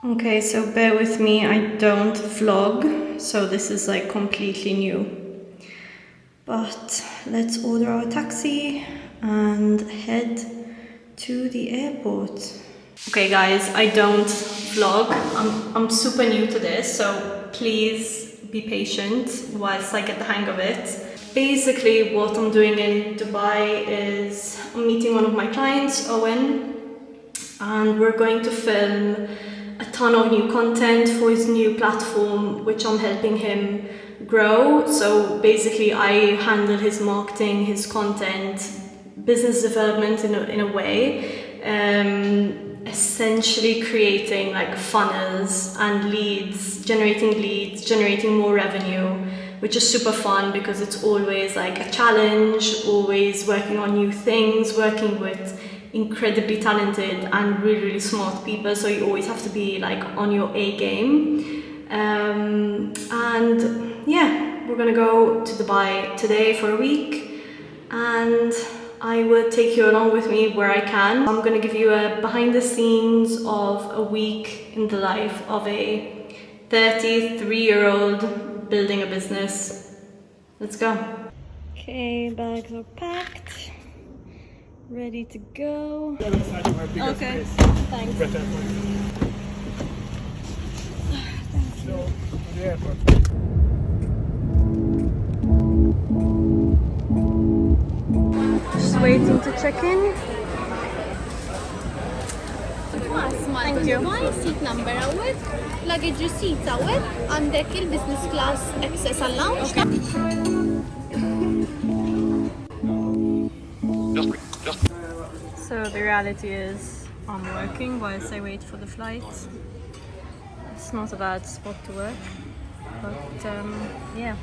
Okay, so bear with me, I don't vlog, so this is like completely new. But let's order our taxi and head to the airport. Okay guys, I don't vlog. I'm super new to this, so please be patient whilst I get the hang of it. Basically what I'm doing in Dubai is I'm meeting one of my clients, Owen, and we're going to film a ton of new content for his new platform, which I'm helping him grow. So basically I handle his marketing, his content, business development in a way, essentially creating like funnels and leads, generating more revenue, which is super fun because it's always like a challenge, always working on new things, working with incredibly talented and really smart people, so you always have to be like on your A game. And yeah, we're gonna go to Dubai today for a week, and I will take you along with me where I can. I'm gonna give you a behind the scenes of a week in the life of a 33-year-old building a business. Let's go. Okay, bags are packed. Ready to go. Okay, thanks. Just waiting to check in. Thank you. Seat number awet, luggage receipt awet, għandek il-business class access għall-lounge. So the reality is I'm working whilst I wait for the flight. It's not a bad spot to work, but yeah,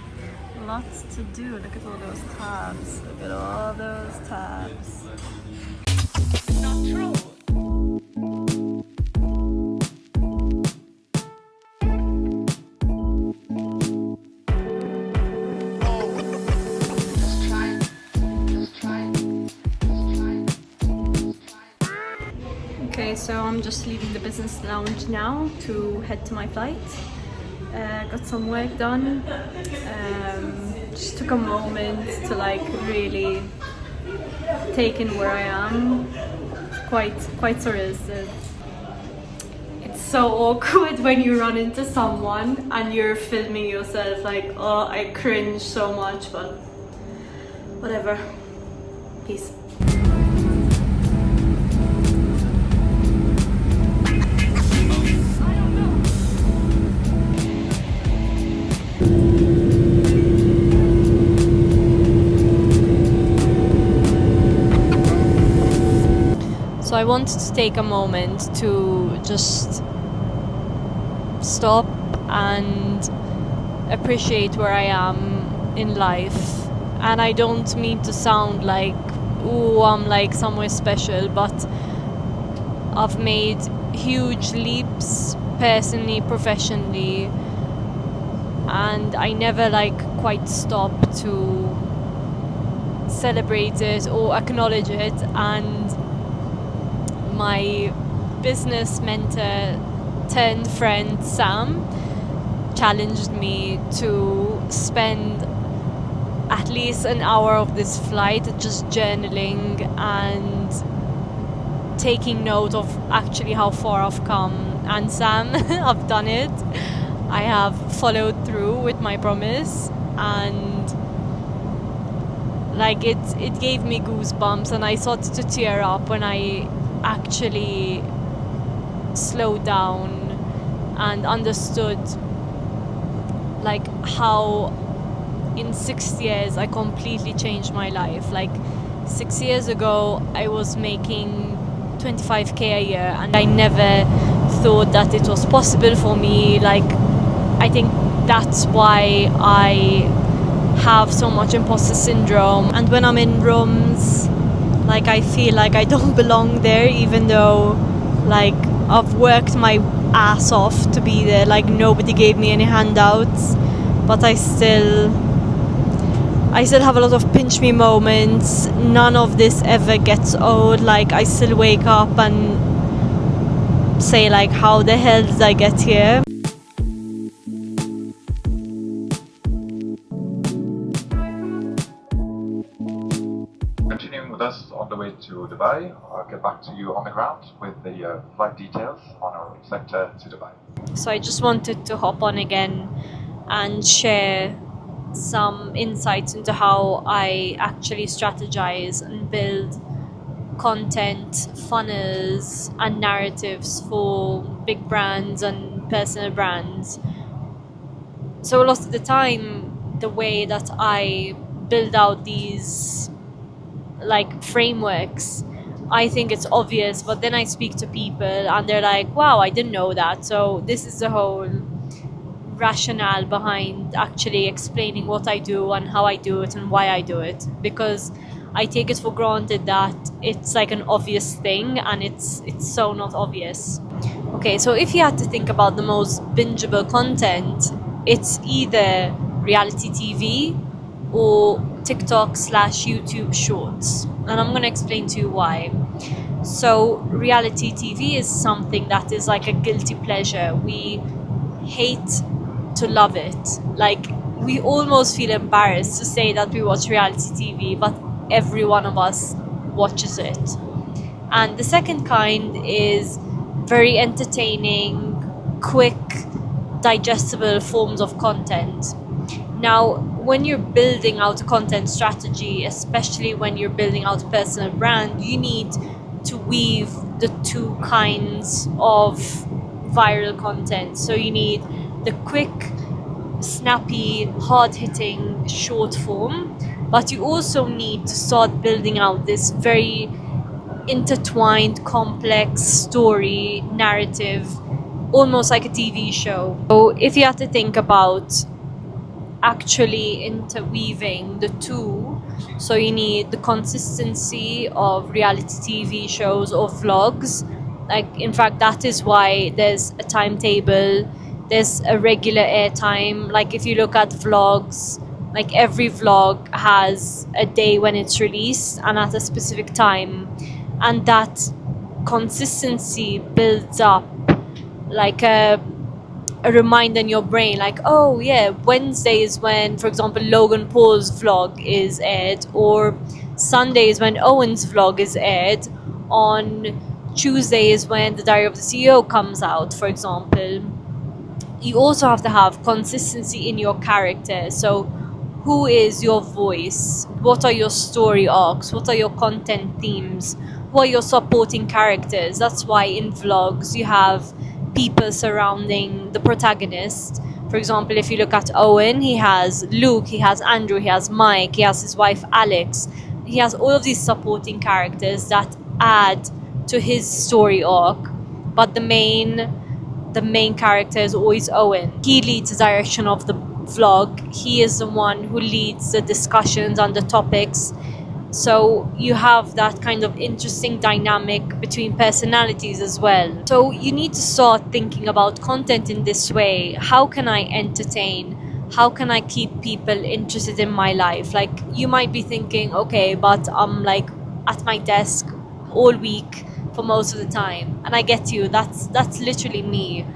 lots to do. Look at all those tabs. Look at all those tabs. Not true. Okay, so I'm just leaving the business lounge now to head to my flight. Got some work done. Just took a moment to like really take in where I am. Quite surreal. It's so awkward when you run into someone and you're filming yourself. Like, oh, I cringe so much, but whatever. Peace. So I wanted to take a moment to just stop and appreciate where I am in life. And I don't mean to sound like, ooh, I'm like somewhere special, but I've made huge leaps personally, professionally, and I never like quite stop to celebrate it or acknowledge it. And my business mentor turned friend Sam challenged me to spend at least an hour of this flight just journaling and taking note of actually how far I've come. And Sam, I've done it. I have followed through with my promise, and like it gave me goosebumps, and I started to tear up when I actually slowed down and understood like how in 6 years I completely changed my life. Like 6 years ago I was making 25k a year, and I never thought that it was possible for me. Like I think that's why I have so much imposter syndrome, and when I'm in rooms like I feel like I don't belong there, even though like I've worked my ass off to be there. Like nobody gave me any handouts, but I still have a lot of pinch me moments. None of this ever gets old. Like I still wake up and say like, how the hell did I get here? Continuing with us on the way to Dubai, I'll get back to you on the ground with the flight details on our sector to Dubai. So I just wanted to hop on again and share some insights into how I actually strategize and build content, funnels, and narratives for big brands and personal brands. So a lot of the time, the way that I build out these like frameworks, I think it's obvious, but then I speak to people and they're like, wow, I didn't know that. So this is the whole rationale behind actually explaining what I do and how I do it and why I do it, because I take it for granted that it's like an obvious thing, and it's so not obvious. Okay, so if you had to think about the most bingeable content, it's either reality TV or TikTok/YouTube shorts, and I'm going to explain to you why. So reality TV is something that is like a guilty pleasure. We hate to love it. Like, we almost feel embarrassed to say that we watch reality TV, but every one of us watches it. And the second kind is very entertaining, quick, digestible forms of content. Now, when you're building out a content strategy, especially when you're building out a personal brand, you need to weave the two kinds of viral content. So you need the quick, snappy, hard-hitting short form, but you also need to start building out this very intertwined, complex story narrative, almost like a TV show. So if you have to think about actually interweaving the two, so you need the consistency of reality TV shows or vlogs. Like, in fact, that is why there's a timetable, there's a regular airtime. Like, if you look at vlogs, like every vlog has a day when it's released and at a specific time, and that consistency builds up like a reminder in your brain, like, oh yeah, Wednesday is when, for example, Logan Paul's vlog is aired, or Sunday is when Owen's vlog is aired, on Tuesday is when the Diary of the CEO comes out, for example. You also have to have consistency in your character. So who is your voice? What are your story arcs? What are your content themes? Who are your supporting characters? That's why in vlogs you have people surrounding the protagonist. For example, if you look at Owen, he has Luke, he has Andrew, he has Mike, he has his wife Alex. He has all of these supporting characters that add to his story arc, but the main character is always Owen. He leads the direction of the vlog. He is the one who leads the discussions on the topics. So you have that kind of interesting dynamic between personalities as well. So you need to start thinking about content in this way. How can I entertain? How can I keep people interested in my life? Like, you might be thinking, okay, but I'm like at my desk all week for most of the time. And I get you, that's literally me.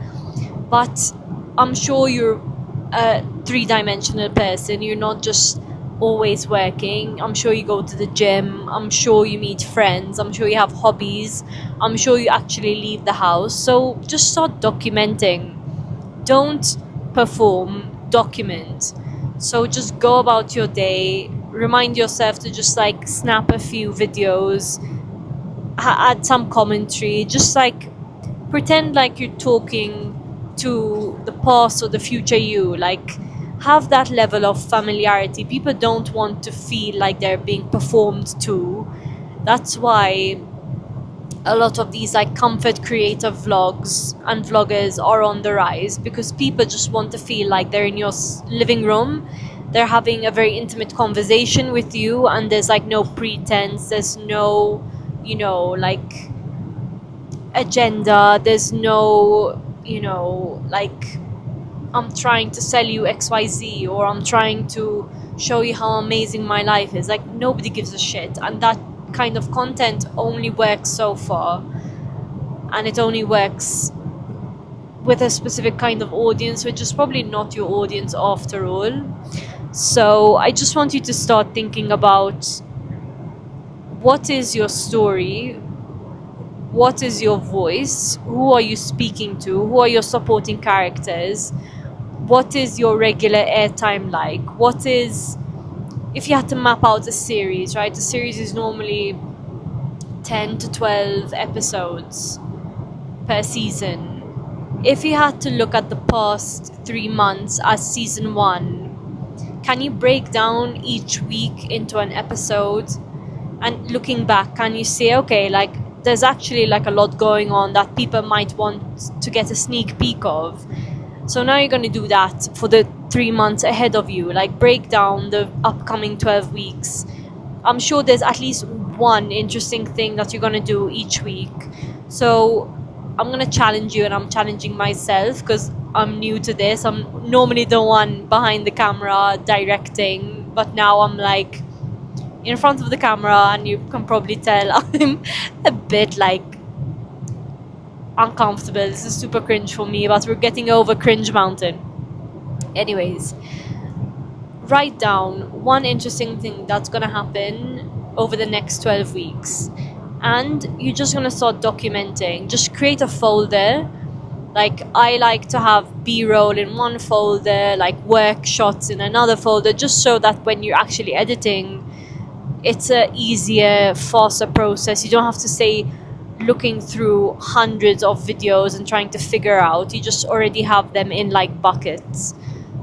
But I'm sure you're a three-dimensional person. You're not just always working. I'm sure you go to the gym. I'm sure you meet friends. I'm sure you have hobbies. I'm sure you actually leave the house. So just start documenting. Don't perform, document. So just go about your day. Remind yourself to just like snap a few videos, add some commentary, just like pretend like you're talking to the past or the future you. Like, have that level of familiarity. People don't want to feel like they're being performed to. That's why a lot of these like comfort creator vlogs and vloggers are on the rise, because people just want to feel like they're in your living room, they're having a very intimate conversation with you, and there's like no pretense, there's no, like agenda, there's no, like, I'm trying to sell you XYZ, or I'm trying to show you how amazing my life is. Like, nobody gives a shit, and that kind of content only works so far. and it only works with a specific kind of audience, which is probably not your audience after all. So I just want you to start thinking about, what is your story? What is your voice? Who are you speaking to? Who are your supporting characters? What is your regular airtime like? What is, if you had to map out a series, right? A series is normally 10 to 12 episodes per season. If you had to look at the past 3 months as season 1, can you break down each week into an episode? And looking back, can you say, okay, like there's actually like a lot going on that people might want to get a sneak peek of. So now you're going to do that for the 3 months ahead of you, like break down the upcoming 12 weeks. I'm sure there's at least one interesting thing that you're going to do each week. So I'm going to challenge you, and I'm challenging myself because I'm new to this. I'm normally the one behind the camera directing, but now I'm like in front of the camera, and you can probably tell I'm a bit like uncomfortable. This is super cringe for me, but we're getting over cringe mountain. Anyways, write down one interesting thing that's gonna happen over the next 12 weeks, and you're just gonna start documenting. Just create a folder. Like, I like to have B-roll in one folder, like work shots in another folder, just so that when you're actually editing, it's a easier, faster process. You don't have to say looking through hundreds of videos and trying to figure out. You just already have them in like buckets.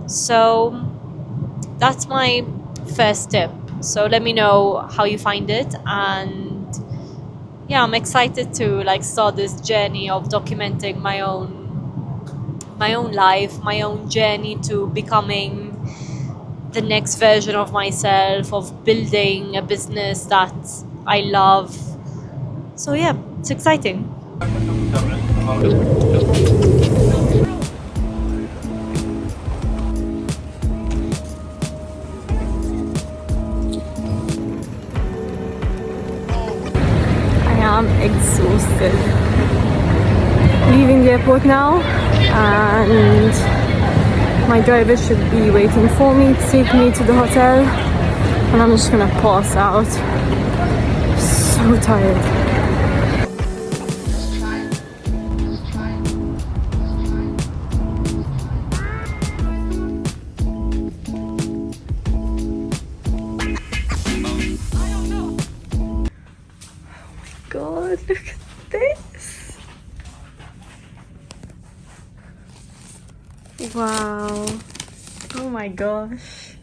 So that's my first tip. So let me know how you find it, and yeah, I'm excited to like start this journey of documenting my own life, my own journey to becoming the next version of myself, of building a business that I love. So yeah, it's exciting. I am exhausted. Leaving the airport now, and my driver should be waiting for me to take me to the hotel, and I'm just gonna pass out. So tired. God, look at this. Wow. Oh my gosh.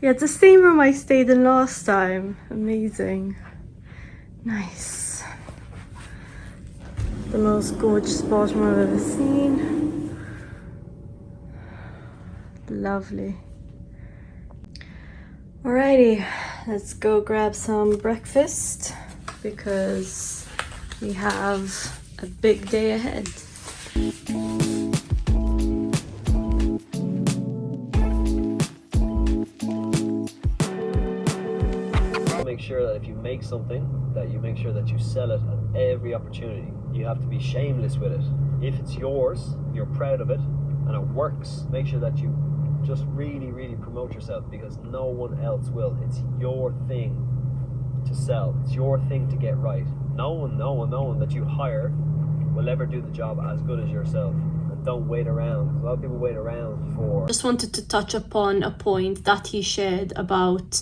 Yeah, it's the same room I stayed in last time. Amazing. Nice. The most gorgeous bathroom I've ever seen. Lovely. Alrighty, let's go grab some breakfast because we have a big day ahead. Make sure that if you make something, that you make sure that you sell it at every opportunity. You have to be shameless with it. If it's yours, you're proud of it, and it works, make sure that you just really, really promote yourself, because no one else will. It's your thing to sell. It's your thing to get right. No one that you hire will ever do the job as good as yourself. And don't wait around. A lot of people wait around for... Just wanted to touch upon a point that he shared about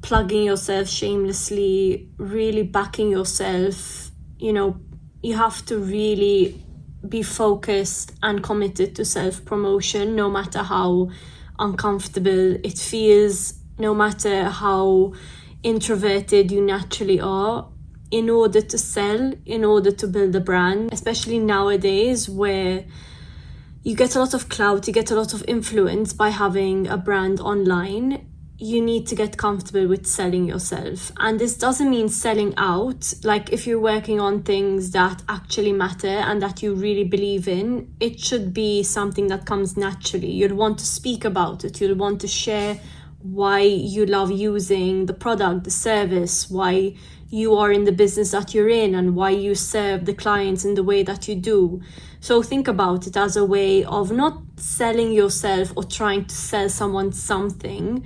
plugging yourself shamelessly, really backing yourself. You know, you have to really be focused and committed to self-promotion, no matter how uncomfortable it feels, no matter how introverted you naturally are, in order to sell, in order to build a brand, especially nowadays where you get a lot of clout, you get a lot of influence by having a brand online. You need to get comfortable with selling yourself. And this doesn't mean selling out. Like, if you're working on things that actually matter and that you really believe in, it should be something that comes naturally. You'll want to speak about it. You'll want to share why you love using the product, the service, why you are in the business that you're in and why you serve the clients in the way that you do. So think about it as a way of not selling yourself or trying to sell someone something.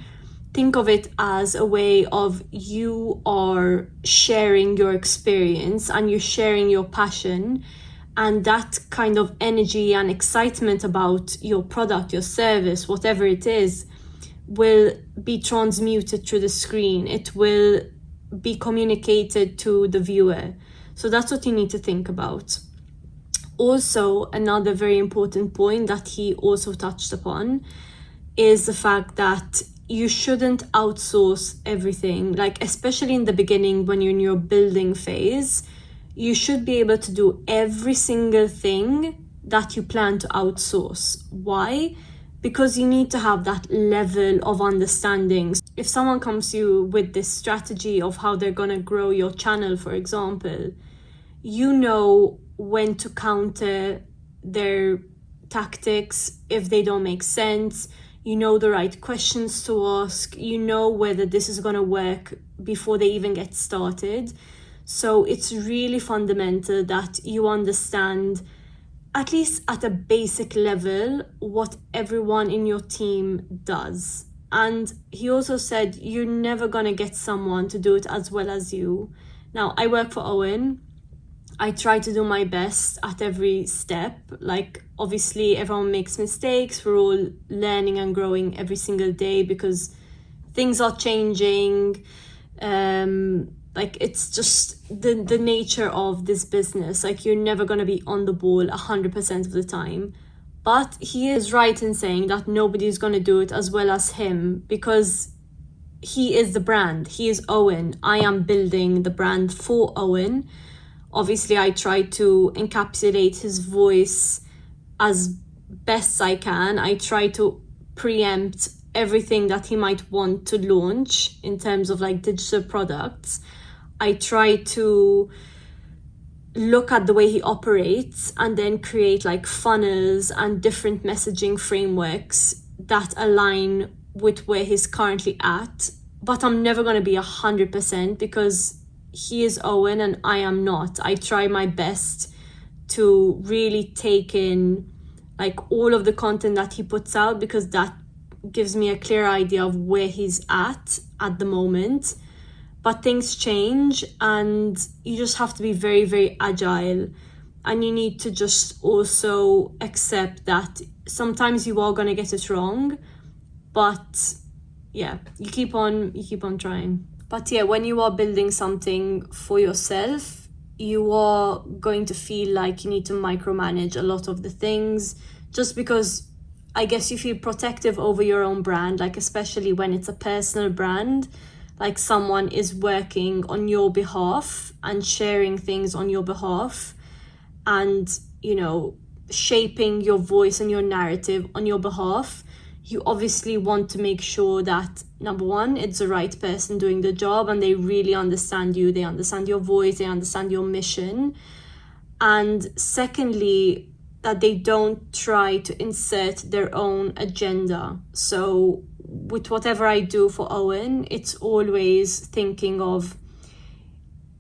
Think of it as a way of you are sharing your experience and you're sharing your passion, and that kind of energy and excitement about your product, your service, whatever it is, will be transmuted through the screen. It will be communicated to the viewer. So that's what you need to think about. Also, another very important point that he also touched upon is the fact that you shouldn't outsource everything. Like, especially in the beginning when you're in your building phase, you should be able to do every single thing that you plan to outsource. Why? Because you need to have that level of understanding. If someone comes to you with this strategy of how they're going to grow your channel, for example, you know when to counter their tactics if they don't make sense. You know the right questions to ask. You know whether this is going to work before they even get started. So it's really fundamental that you understand, at least at a basic level, what everyone in your team does. And he also said you're never going to get someone to do it as well as you. Now, I work for Owen. I try to do my best at every step. Like, obviously, everyone makes mistakes. We're all learning and growing every single day because things are changing. Like, it's just the nature of this business. Like, you're never going to be on the ball 100% of the time. But he is right in saying that nobody's going to do it as well as him, because he is the brand. He is Owen. I am building the brand for Owen. Obviously, I try to encapsulate his voice as best I can. I try to preempt everything that he might want to launch in terms of like digital products. I try to look at the way he operates and then create like funnels and different messaging frameworks that align with where he's currently at. But I'm never going to be 100% because he is Owen and I am not. I try my best to really take in like all of the content that he puts out, because that gives me a clear idea of where he's at the moment. But things change and you just have to be very, very agile. And you need to just also accept that sometimes you are going to get it wrong. But yeah, you keep on trying. But yeah, when you are building something for yourself, you are going to feel like you need to micromanage a lot of the things, just because I guess you feel protective over your own brand, like especially when it's a personal brand, like someone is working on your behalf and sharing things on your behalf and, you know, shaping your voice and your narrative on your behalf. You obviously want to make sure that, number one, it's the right person doing the job and they really understand you, they understand your voice, they understand your mission. And secondly, that they don't try to insert their own agenda. So with whatever I do for Owen, it's always thinking of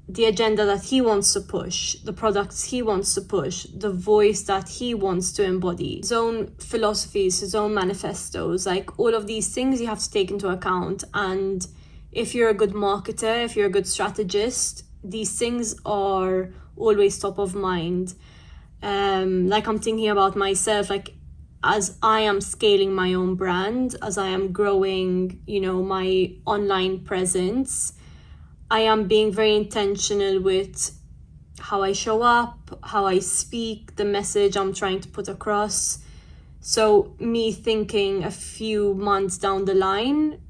the agenda that he wants to push, the products he wants to push, the voice that he wants to embody, his own philosophies, his own manifestos, like all of these things you have to take into account. And if you're a good marketer, if you're a good strategist, these things are always top of mind. Like I'm thinking about myself, like as I am scaling my own brand, as I am growing, you know, my online presence, I am being very intentional with how I show up, how I speak, the message I'm trying to put across. So me thinking a few months down the line,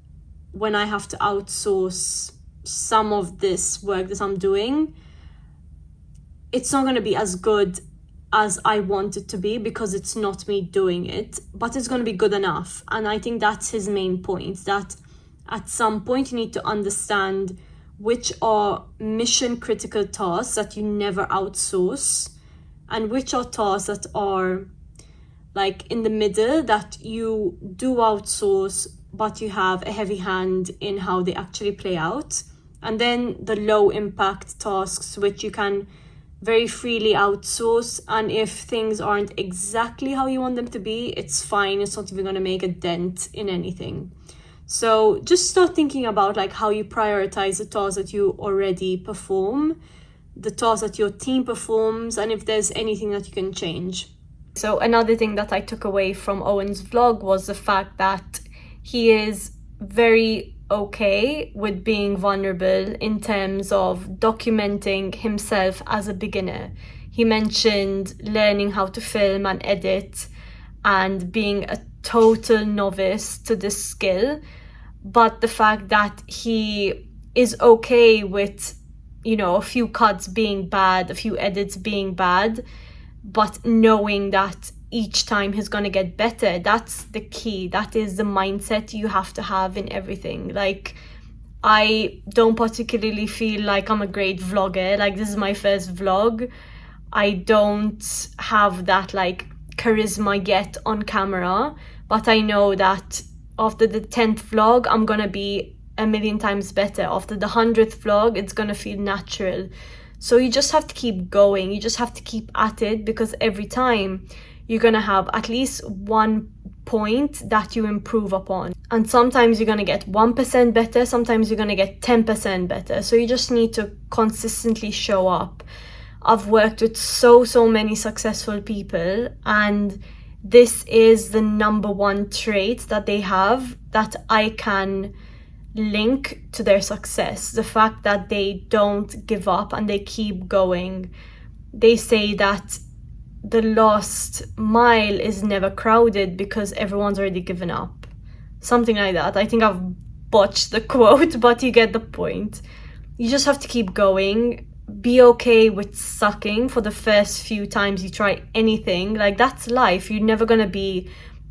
when I have to outsource some of this work that I'm doing, it's not going to be as good as I want it to be because it's not me doing it, but it's going to be good enough. And I think that's his main point, that at some point you need to understand which are mission critical tasks that you never outsource and which are tasks that are like in the middle that you do outsource, but you have a heavy hand in how they actually play out. And then the low impact tasks, which you can very freely outsource, and if things aren't exactly how you want them to be, it's fine. It's not even going to make a dent in anything. So just start thinking about like how you prioritize the tasks that you already perform, the tasks that your team performs, and if there's anything that you can change. So another thing that I took away from Owen's vlog was the fact that he is very okay with being vulnerable in terms of documenting himself as a beginner. He mentioned learning how to film and edit and being a total novice to this skill, but the fact that he is okay with, you know, a few cuts being bad, a few edits being bad, but knowing that each time he's going to get better. That's the key. That is the mindset you have to have in everything. Like, I don't particularly feel like I'm a great vlogger. Like, this is my first vlog. I don't have that like charisma yet on camera, but I know that after the 10th vlog, I'm going to be a million times better. After the 100th vlog, it's going to feel natural. So you just have to keep going. You just have to keep at it, because every time you're going to have at least 1 point that you improve upon. And sometimes you're going to get 1% better. Sometimes you're going to get 10% better. So you just need to consistently show up. I've worked with so many successful people, and this is the number one trait that they have that I can link to their success. The fact that they don't give up and they keep going. They say that the last mile is never crowded because everyone's already given up. Something like that. I think I've botched the quote, but you get the point. You just have to keep going. Be okay with sucking for the first few times you try anything. Like, that's life. You're never gonna be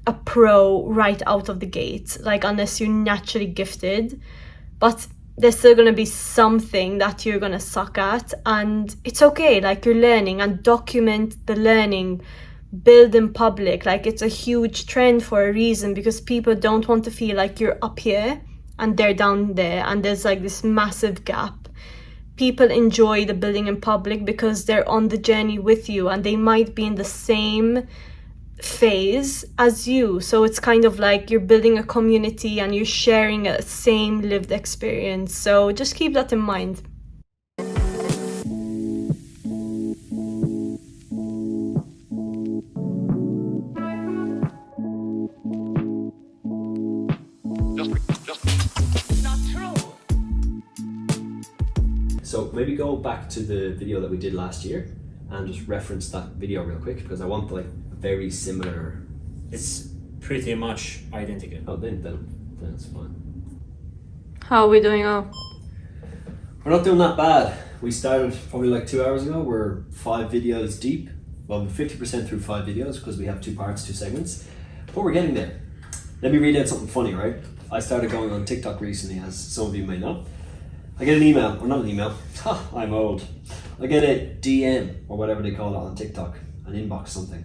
a pro right out of the gate, like, unless you're naturally gifted. But there's still gonna be something that you're gonna suck at, and it's okay. Like, you're learning, and document the learning. Build in public. Like, it's a huge trend for a reason, because people don't want to feel like you're up here and they're down there, and there's like this massive gap. People enjoy the building in public because they're on the journey with you, and they might be in the same phase as you. So it's kind of like you're building a community and you're sharing a same lived experience. So just keep that in mind. So maybe go back to the video that we did last year and just reference that video real quick, because I want like very similar. It's pretty much identical. Oh, then it's fine. How are we doing now? We're not doing that bad. We started probably like 2 hours ago. We're 5 videos deep. Well, we're 50% through 5 videos because we have 2 parts, 2 segments. But we're getting there. Let me read out something funny, right? I started going on TikTok recently, as some of you may know. I get an email, or not an email, I'm old. I get a DM, or whatever they call it on TikTok, an inbox something.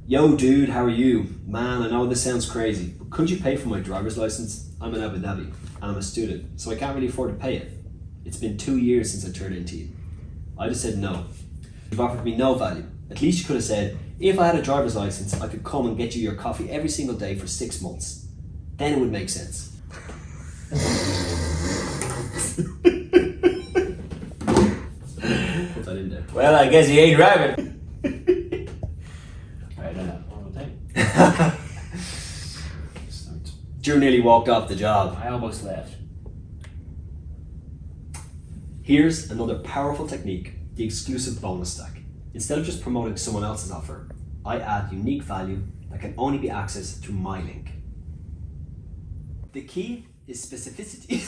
Yo dude, how are you? Man, I know this sounds crazy, but could you pay for my driver's license? I'm in Abu Dhabi, and I'm a student, so I can't really afford to pay it. It's been 2 years since I turned 18. I just said no. You've offered me no value. At least you could have said, if I had a driver's license, I could come and get you your coffee every single day for 6 months. Then it would make sense. Put that in there. Well, I guess he ain't driving. I don't know. One more time. Drew nearly walked off the job. I almost left. Here's another powerful technique, the exclusive bonus stack. Instead of just promoting someone else's offer, I add unique value that can only be accessed through my link. The key is specificity.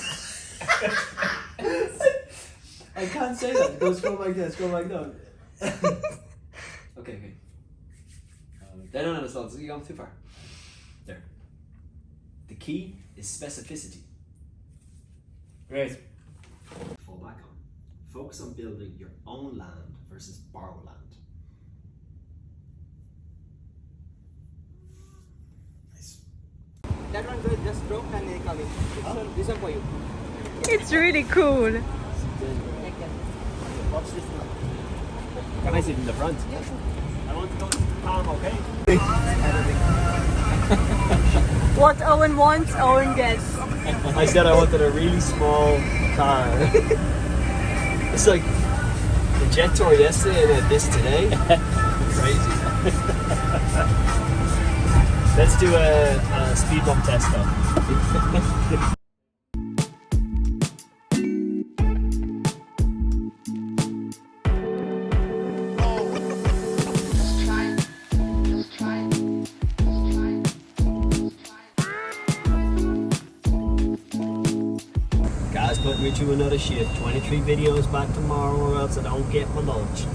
I can't say that. Go scroll like this, scroll like that. Okay. No, it's not. You're going too far. There. The key is specificity. Great. Fall back on. Focus on building your own land versus borrow land. That one good, just drop and they come in. This one for you. It's really cool. Watch this one. Can I sit in the front? I want to go to the palm, okay? What Owen wants, Owen gets. I said I wanted a really small car. It's like the jet tour yesterday and then this today. Crazy. Let's do a speed bump test though. Guys, put me through another shift. 23 videos back tomorrow or else I don't get my lunch.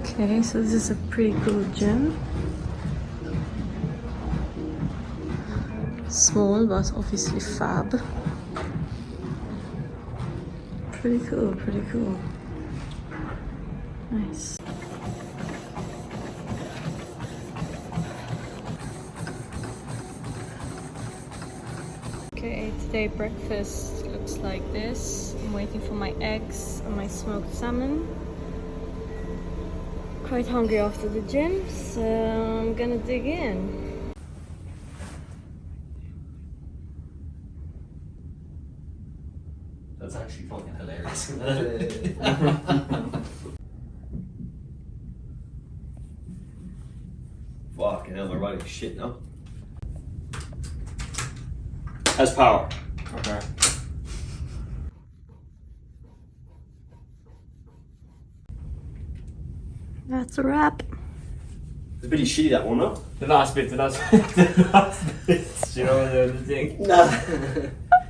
Okay, so this is a pretty cool gym. Small, but obviously fab. Pretty cool, pretty cool. Nice. Okay, today breakfast looks like this. I'm waiting for my eggs and my smoked salmon. Quite hungry after the gym, so I'm gonna dig in. That's actually fucking hilarious. Fucking hell, my writing shit now. Has power. Okay. That's a wrap. It's a bit shitty that one, no? The last bit. The last bit. You know the thing. Nah.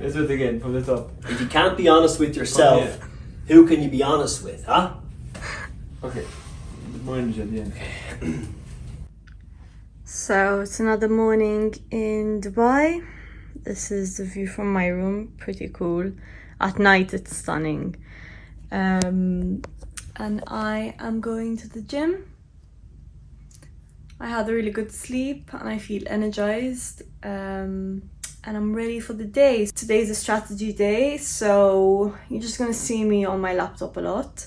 Let's do it again from the top. If you can't be honest with yourself, who can you be honest with, huh? Okay. More energy at the end. So it's another morning in Dubai. This is the view from my room, pretty cool. At night it's stunning. And I am going to the gym. I had a really good sleep and I feel energized. And I'm ready for the day. Today's a strategy day, so you're just gonna see me on my laptop a lot.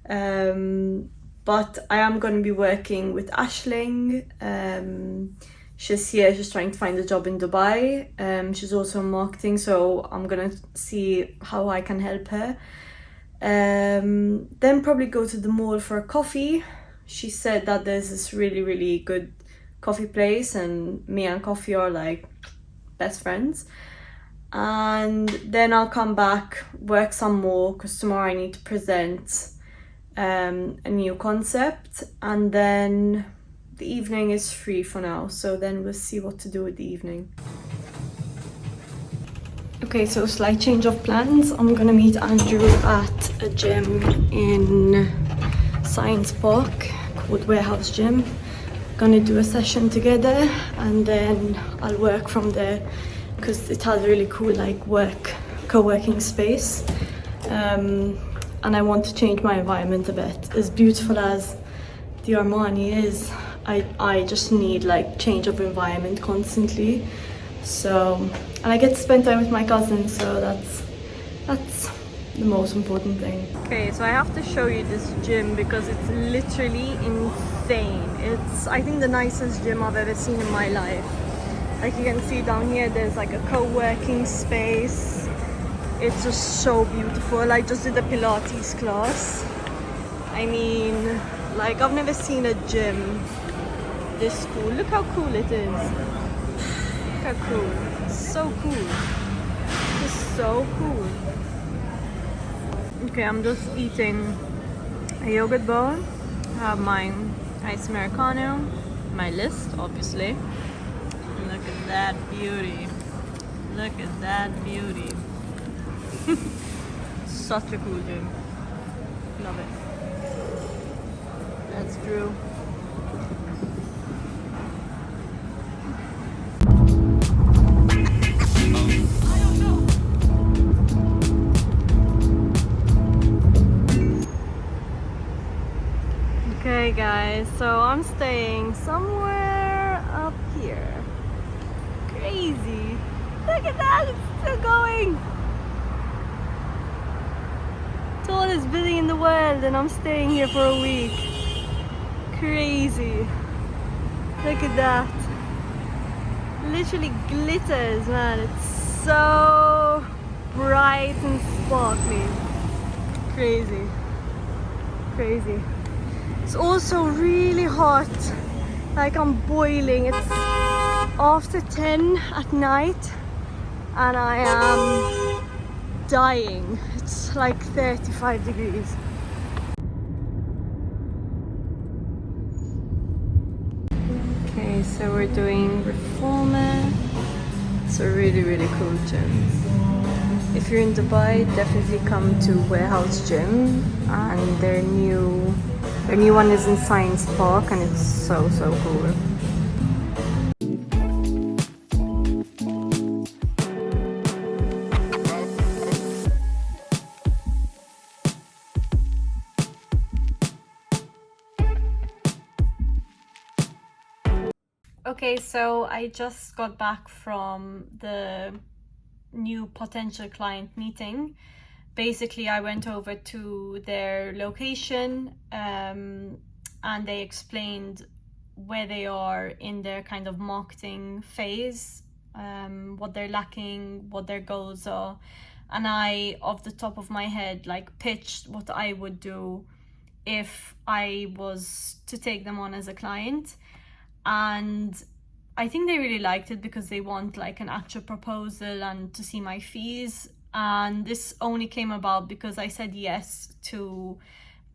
But I am gonna be working with Aisling. She's here, she's trying to find a job in Dubai. She's also in marketing, so I'm gonna see how I can help her. Then probably go to the mall for a coffee. She said that there's this really, really good coffee place and me and coffee are like best friends. And then I'll come back, work some more, because tomorrow I need to present a new concept, and then the evening is free for now, so then we'll see what to do with the evening. Okay, so slight change of plans. I'm gonna meet Andrew at a gym in Science Park called Warehouse Gym. Gonna do a session together and then I'll work from there because it has a really cool like co-working space. And I want to change my environment a bit. As beautiful as the Armani is, I just need like change of environment constantly. So, and I get to spend time with my cousins, so that's the most important thing. Okay, so I have to show you this gym because it's literally insane. It's, I think, the nicest gym I've ever seen in my life. Like you can see down here, there's like a co-working space. It's just so beautiful. I just did a Pilates class. I mean, like I've never seen a gym this cool. Look how cool it is. Look how cool. It's so cool. It's so cool. Okay, I'm just eating a yogurt bowl. I have my ice Americano, my list, obviously. Look at that beauty. Look at that beauty. Such a cool gym. Love it. That's Drew. Okay guys, so I'm staying somewhere up here. Okay, crazy. Look at that, it's still going. Tallest building in the world, and I'm staying here for a week. Crazy. Look at that. Literally glitters, man. It's so bright and sparkly. Crazy. Crazy. It's also really hot. Like I'm boiling. It's after 10 at night and I am dying. It's like 35 degrees. Okay, so we're doing Reformer. It's a really cool gym. If you're in Dubai, definitely come to Warehouse Gym, and their new one is in Science Park, and it's so cool. Okay, so I just got back from the new potential client meeting. Basically, I went over to their location and they explained where they are in their kind of marketing phase, what they're lacking, what their goals are. And I, off the top of my head, like pitched what I would do if I was to take them on as a client. And I think they really liked it because they want like an actual proposal and to see my fees. And this only came about because I said yes to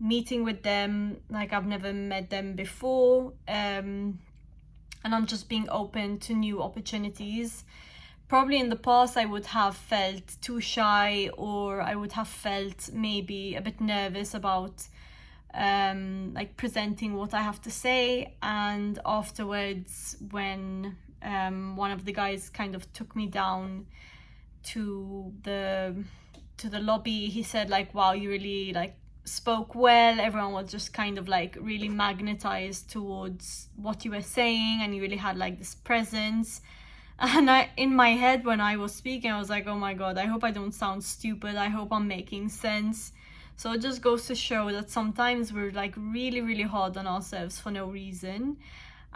meeting with them. Like I've never met them before, and I'm just being open to new opportunities. Probably in the past I would have felt too shy, or I would have felt maybe a bit nervous about like presenting what I have to say. And afterwards, when one of the guys kind of took me down to the lobby, he said like, wow, you really like spoke well. Everyone was just kind of like really magnetized towards what you were saying, and you really had like this presence. And in my head when I was speaking, I was like, oh my god, I hope I don't sound stupid, I hope I'm making sense. So it just goes to show that sometimes we're like really hard on ourselves for no reason.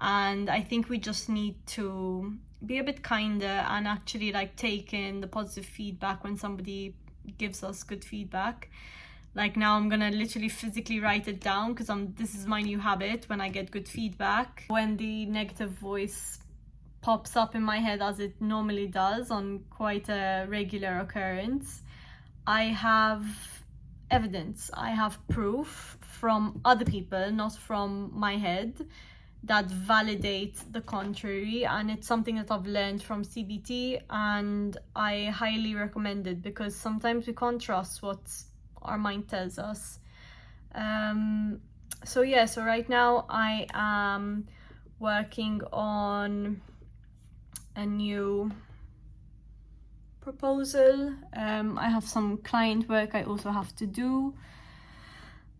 And I think we just need to be a bit kinder and actually like take in the positive feedback when somebody gives us good feedback. Like now I'm gonna literally physically write it down because this is my new habit. When I get good feedback, when the negative voice pops up in my head, as it normally does on quite a regular occurrence, I have evidence, I have proof from other people, not from my head, that validate the contrary. And it's something that I've learned from CBT, and I highly recommend it because sometimes we can't trust what our mind tells us. So right now I am working on a new proposal. I have some client work I also have to do.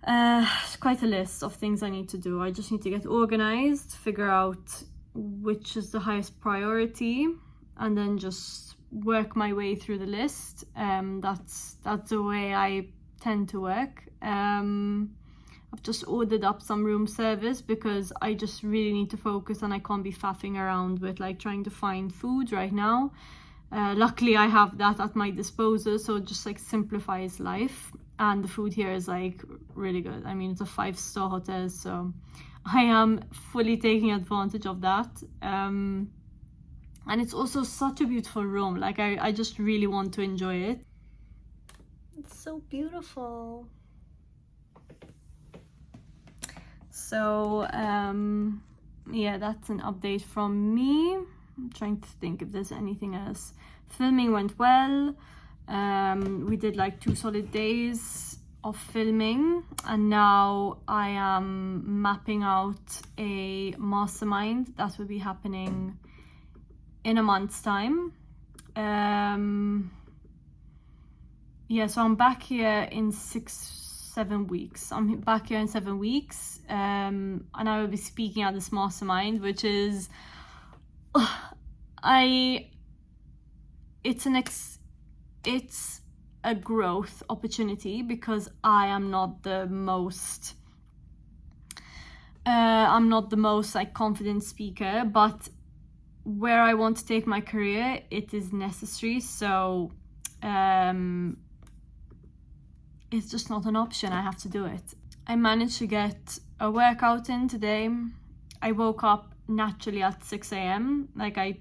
It's quite a list of things I need to do. I just need to get organized, figure out which is the highest priority, and then just work my way through the list. That's the way I tend to work. I've just ordered up some room service because I just really need to focus, and I can't be faffing around with like trying to find food right now. Luckily I have that at my disposal, so it just like simplifies life. And the food here is like really good. I mean, it's a 5-star hotel, so I am fully taking advantage of that. And it's also such a beautiful room. Like I just really want to enjoy it. It's so beautiful. So yeah, that's an update from me. I'm trying to think if there's anything else. Filming went well. We did like 2 solid days of filming, and now I am mapping out a mastermind that will be happening in a month's time. Yeah, so I'm back here in 6-7 weeks. I'm back here in 7 weeks, and I will be speaking at this mastermind, which is it's a growth opportunity because I am not the most like confident speaker, but where I want to take my career, it is necessary. So it's just not an option. I have to do it. I managed to get a workout in today. I woke up naturally at 6 a.m. Like, I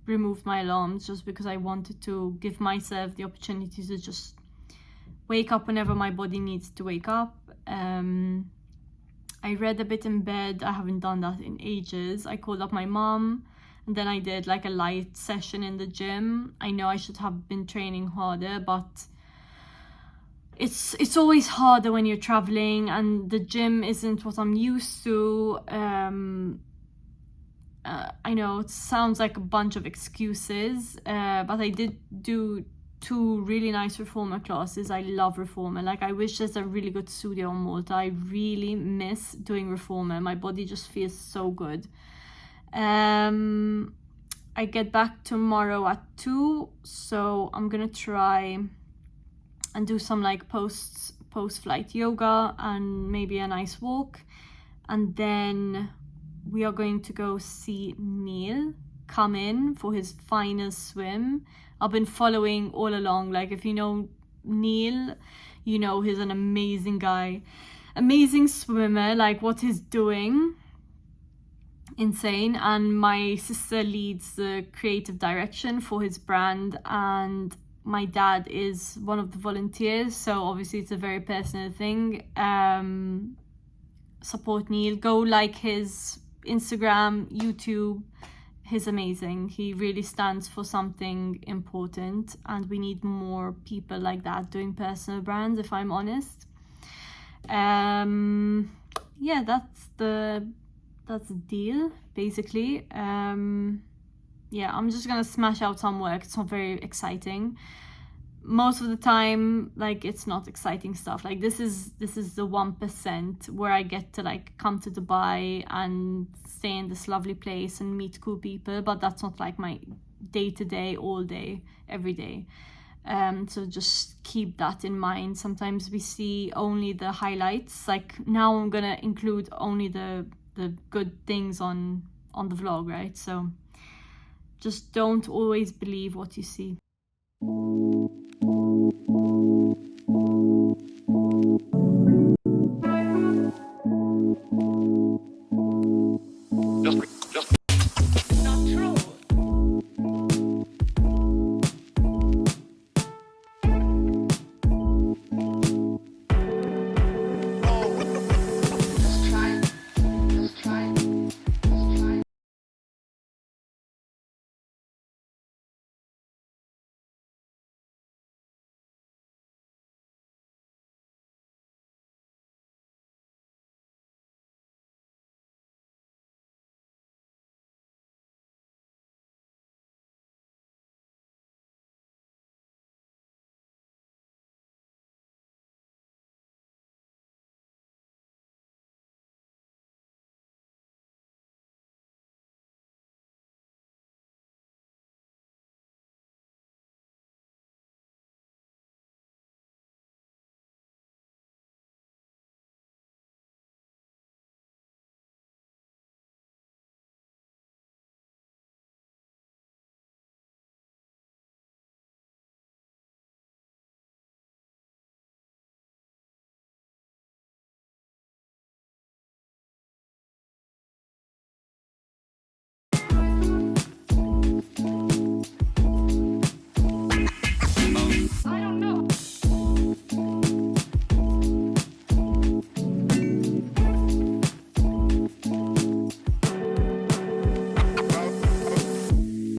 removed my alarms just because I wanted to give myself the opportunity to just wake up whenever my body needs to wake up. I read a bit in bed. I haven't done that in ages. I called up my mom, and then I did like a light session in the gym. I know I should have been training harder, but it's always harder when you're traveling and the gym isn't what I'm used to. I know it sounds like a bunch of excuses, but I did do 2 really nice reformer classes. I love reformer. Like, I wish there's a really good studio in Malta. I really miss doing reformer. My body just feels so good. I get back tomorrow at 2, so I'm gonna try and do some like post-flight yoga and maybe a nice walk, and then we are going to go see Neil come in for his final swim. I've been following all along. Like, if you know Neil, you know he's an amazing guy, amazing swimmer. Like, what he's doing, insane. And my sister leads the creative direction for his brand, and my dad is one of the volunteers, so obviously it's a very personal thing. Support Neil, go like his Instagram, YouTube. He's amazing. He really stands for something important, and we need more people like that doing personal brands, if I'm honest. Yeah, that's the deal, basically. Yeah, I'm just gonna smash out some work. It's not very exciting. Most of the time, like, it's not exciting stuff. Like, this is the 1% where I get to like come to Dubai and stay in this lovely place and meet cool people, but that's not like my day-to-day, all day, every day. So just keep that in mind. Sometimes we see only the highlights. Like, now I'm gonna include only the good things on the vlog, right? So just don't always believe what you see.